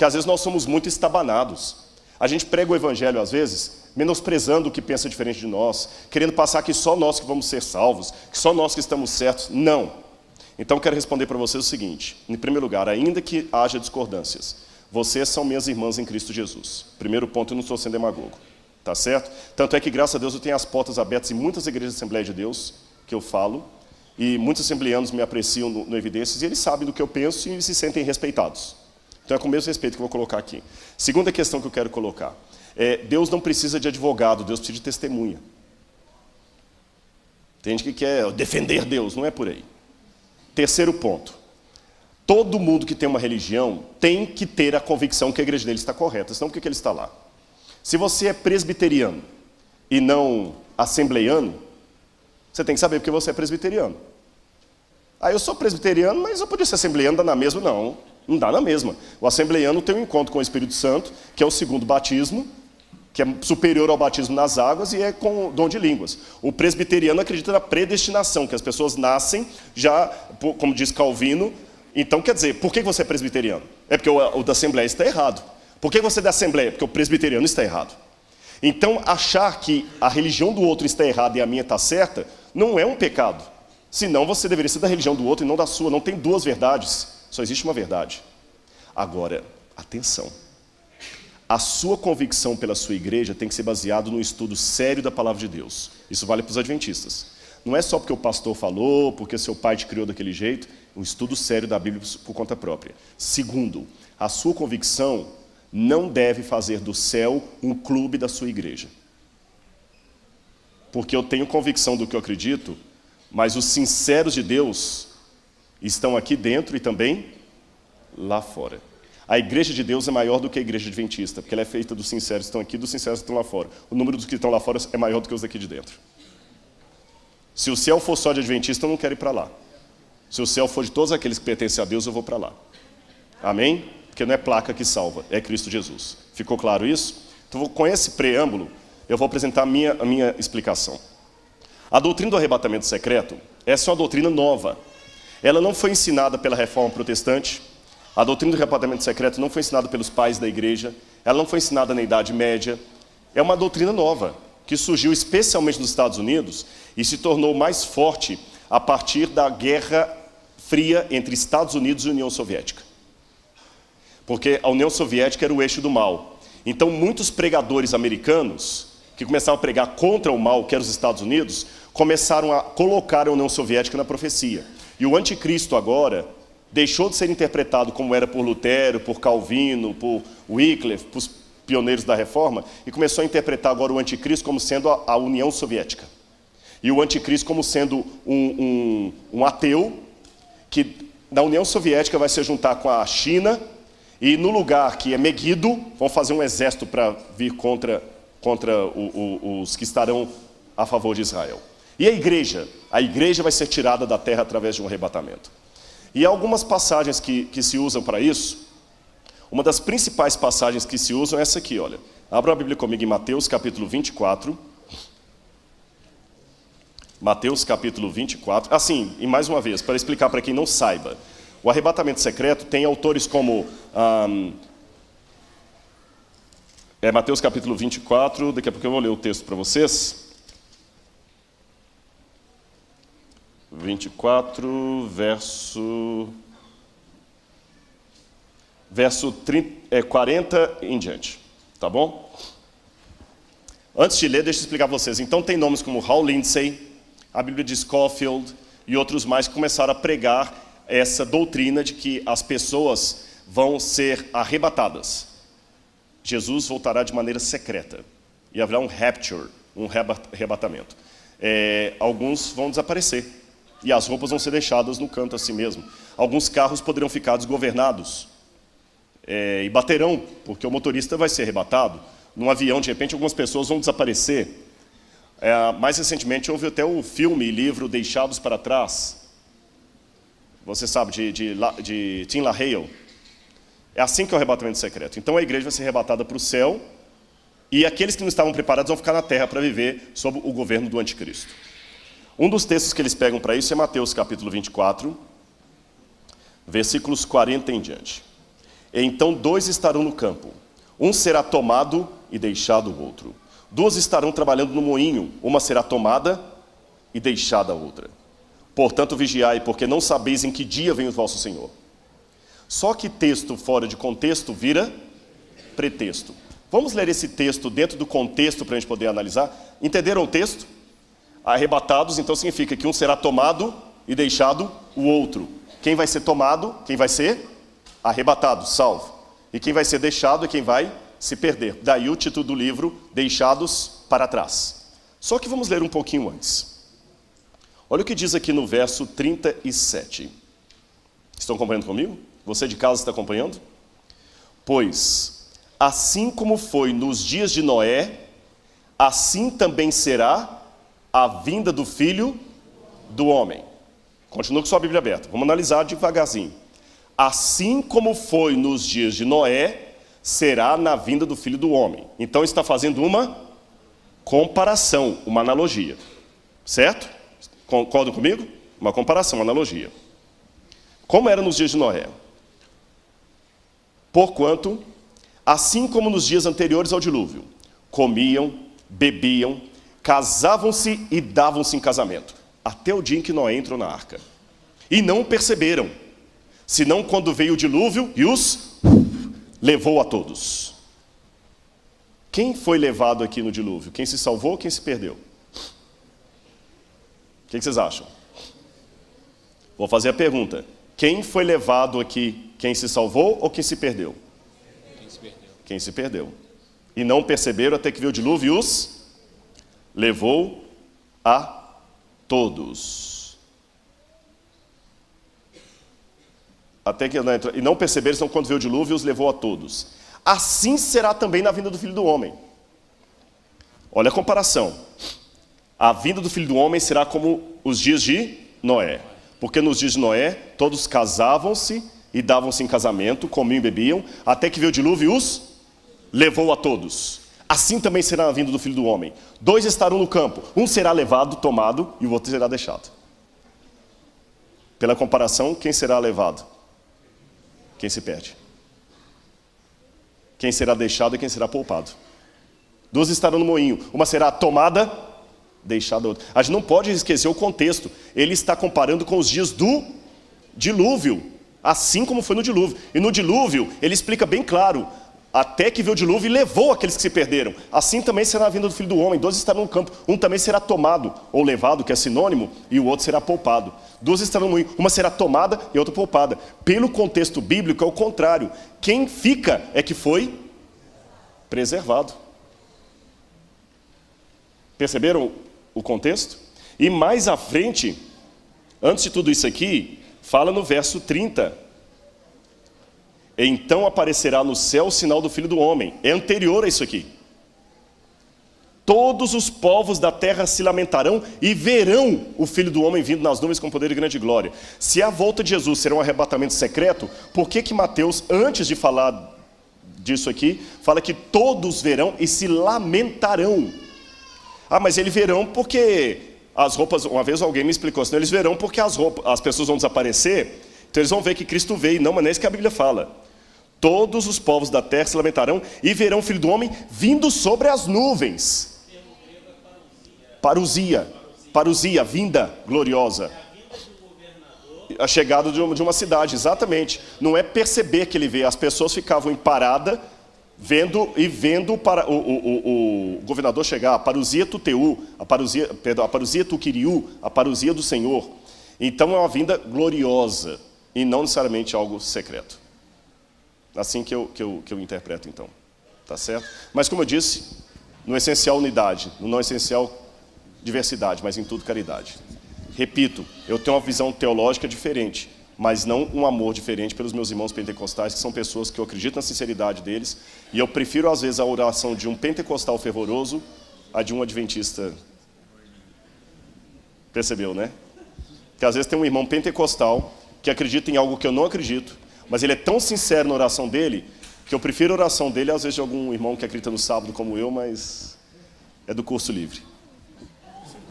que às vezes nós somos muito estabanados. A gente prega o evangelho, às vezes, menosprezando o que pensa diferente de nós, querendo passar que só nós que vamos ser salvos, que só nós que estamos certos. Não. Então, eu quero responder para vocês o seguinte. Em primeiro lugar, ainda que haja discordâncias, vocês são minhas irmãs em Cristo Jesus. Primeiro ponto, eu não estou sendo demagogo. Tá certo? Tanto é que, graças a Deus, eu tenho as portas abertas em muitas igrejas de Assembleia de Deus, que eu falo, e muitos assembleanos me apreciam no Evidências, e eles sabem do que eu penso e se sentem respeitados. Então é com o mesmo respeito que eu vou colocar aqui. Segunda questão que eu quero colocar. Deus não precisa de advogado, Deus precisa de testemunha. Tem gente que quer defender Deus, não é por aí. Terceiro ponto. Todo mundo que tem uma religião tem que ter a convicção que a igreja dele está correta, senão por que ele está lá? Se você é presbiteriano e não assembleiano, você tem que saber porque você é presbiteriano. Eu sou presbiteriano, mas eu podia ser assembleiano, dá na mesma? Não, não dá na mesma. O assembleiano tem um encontro com o Espírito Santo, que é o segundo batismo, que é superior ao batismo nas águas e é com dom de línguas. O presbiteriano acredita na predestinação, que as pessoas nascem já, como diz Calvino. Então, quer dizer, por que você é presbiteriano? É porque o da Assembleia está errado. Por que você é da Assembleia? Porque o presbiteriano está errado. Então, achar que a religião do outro está errada e a minha está certa, não é um pecado. Senão, você deveria ser da religião do outro e não da sua. Não tem duas verdades, só existe uma verdade. Agora, atenção. A sua convicção pela sua igreja tem que ser baseada no estudo sério da palavra de Deus. Isso vale para os adventistas. Não é só porque o pastor falou, porque seu pai te criou daquele jeito. Um estudo sério da Bíblia por conta própria. Segundo, a sua convicção não deve fazer do céu um clube da sua igreja. Porque eu tenho convicção do que eu acredito, mas os sinceros de Deus estão aqui dentro e também lá fora. A igreja de Deus é maior do que a igreja adventista, porque ela é feita dos sinceros que estão aqui e dos sinceros que estão lá fora. O número dos que estão lá fora é maior do que os daqui de dentro. Se o céu for só de adventista, eu não quero ir para lá. Se o céu for de todos aqueles que pertencem a Deus, eu vou para lá. Amém? Porque não é placa que salva, é Cristo Jesus. Ficou claro isso? Então, com esse preâmbulo, eu vou apresentar a minha explicação. A doutrina do arrebatamento secreto, essa é uma doutrina nova. Ela não foi ensinada pela Reforma Protestante. A doutrina do arrebatamento secreto não foi ensinada pelos pais da igreja. Ela não foi ensinada na Idade Média. É uma doutrina nova, que surgiu especialmente nos Estados Unidos e se tornou mais forte a partir da Guerra Fria entre Estados Unidos e União Soviética. Porque a União Soviética era o eixo do mal. Então, muitos pregadores americanos, que começaram a pregar contra o mal, que era os Estados Unidos, começaram a colocar a União Soviética na profecia. E o anticristo agora deixou de ser interpretado como era por Lutero, por Calvino, por Wycliffe, por os pioneiros da Reforma, e começou a interpretar agora o anticristo como sendo a União Soviética. E o anticristo como sendo um ateu, que na União Soviética vai se juntar com a China, e no lugar que é Megiddo, vão fazer um exército para vir contra os que estarão a favor de Israel. E a igreja vai ser tirada da terra através de um arrebatamento. E há algumas passagens que se usam para isso. Uma das principais passagens que se usam é essa aqui, olha. Abra a Bíblia comigo em Mateus capítulo 24. Mateus capítulo 24. Assim, e mais uma vez, para explicar para quem não saiba. O arrebatamento secreto tem autores como... Mateus capítulo 24, daqui a pouco eu vou ler o texto para vocês. 24, verso 40 em diante, tá bom? Antes de ler, deixa eu explicar para vocês. Então tem nomes como Hal Lindsey, a Bíblia de Scofield e outros mais que começaram a pregar essa doutrina de que as pessoas vão ser arrebatadas. Jesus voltará de maneira secreta e haverá um rapture, um arrebatamento. Alguns vão desaparecer e as roupas vão ser deixadas no canto assim mesmo. Alguns carros poderão ficar desgovernados e baterão, porque o motorista vai ser arrebatado. Num avião, de repente, algumas pessoas vão desaparecer. Mais recentemente, houve até o filme e livro Deixados para Trás. Você sabe, de Tim LaHaye. É assim que é o arrebatamento secreto. Então a igreja vai ser arrebatada para o céu e aqueles que não estavam preparados vão ficar na terra para viver sob o governo do anticristo. Um dos textos que eles pegam para isso é Mateus capítulo 24, versículos 40 em diante. Então 2 estarão no campo, um será tomado e deixado o outro. 2 estarão trabalhando no moinho, uma será tomada e deixada a outra. Portanto vigiai, porque não sabeis em que dia vem o vosso Senhor. Só que texto fora de contexto vira pretexto. Vamos ler esse texto dentro do contexto para a gente poder analisar. Entenderam o texto? Arrebatados, então significa que um será tomado e deixado o outro. Quem vai ser tomado? Quem vai ser arrebatado, salvo. E quem vai ser deixado é quem vai se perder. Daí o título do livro, Deixados para Trás. Só que vamos ler um pouquinho antes. Olha o que diz aqui no verso 37. Estão acompanhando comigo? Você de casa está acompanhando? Pois, assim como foi nos dias de Noé, assim também será a vinda do Filho do Homem. Continua com sua Bíblia aberta. Vamos analisar devagarzinho. Assim como foi nos dias de Noé, será na vinda do Filho do Homem. Então está fazendo uma comparação, uma analogia. Certo? Concordam comigo? Uma comparação, uma analogia. Como era nos dias de Noé? Porquanto, assim como nos dias anteriores ao dilúvio, comiam, bebiam, casavam-se e davam-se em casamento, até o dia em que Noé entrou na arca. E não perceberam, senão quando veio o dilúvio e os levou a todos. Quem foi levado aqui no dilúvio? Quem se salvou ou quem se perdeu? O que vocês acham? Vou fazer a pergunta. Quem foi levado aqui? Quem se salvou ou quem se perdeu? Quem se perdeu. Quem se perdeu. E não perceberam até que veio o dilúvio e os levou a todos. Até que e não perceberam, então quando veio o dilúvio os levou a todos. Assim será também na vinda do Filho do Homem. Olha a comparação. A vinda do Filho do Homem será como os dias de Noé. Porque nos dias de Noé, todos casavam-se e davam-se em casamento, comiam e bebiam, até que veio o dilúvio e os levou a todos. Assim também será na vinda do Filho do Homem. 2 estarão no campo, um será levado, tomado, e o outro será deixado. Pela comparação, quem será levado? Quem se perde. Quem será deixado e quem será poupado. 2 estarão no moinho, uma será tomada, deixada a outra. A gente não pode esquecer o contexto. Ele está comparando com os dias do dilúvio, assim como foi no dilúvio. E no dilúvio, ele explica bem claro, até que veio o dilúvio e levou aqueles que se perderam. Assim também será a vinda do Filho do Homem. 2 estarão no campo, um também será tomado, ou levado, que é sinônimo, e o outro será poupado. 2 estarão no moinho, uma será tomada e outra poupada. Pelo contexto bíblico é o contrário. Quem fica é que foi preservado. Perceberam o contexto? E mais à frente, antes de tudo isso aqui, fala no verso 30. Então aparecerá no céu o sinal do Filho do Homem. É anterior a isso aqui. Todos os povos da terra se lamentarão e verão o Filho do Homem vindo nas nuvens com poder e grande glória. Se a volta de Jesus será um arrebatamento secreto, por que Mateus, antes de falar disso aqui, fala que todos verão e se lamentarão? Ah, mas eles verão porque as roupas... Uma vez alguém me explicou assim, eles verão porque as pessoas vão desaparecer, então eles vão ver que Cristo veio. Não, mas não é isso que a Bíblia fala. Todos os povos da terra se lamentarão e verão o Filho do Homem vindo sobre as nuvens. Parousia, vinda gloriosa. A chegada de uma cidade, exatamente. Não é perceber que ele veio. As pessoas ficavam em parada, vendo para o governador chegar, a parousia tuteu, a parousia tuquiriu, a parousia do Senhor. Então é uma vinda gloriosa e não necessariamente algo secreto. Assim que eu interpreto, então. Tá certo? Mas como eu disse, no essencial unidade, no não essencial diversidade, mas em tudo caridade. Repito, eu tenho uma visão teológica diferente, mas não um amor diferente pelos meus irmãos pentecostais, que são pessoas que eu acredito na sinceridade deles, e eu prefiro às vezes a oração de um pentecostal fervoroso a de um adventista. Percebeu, né? Que às vezes tem um irmão pentecostal que acredita em algo que eu não acredito, mas ele é tão sincero na oração dele, que eu prefiro a oração dele às vezes de algum irmão que acredita no sábado como eu, mas é do curso livre.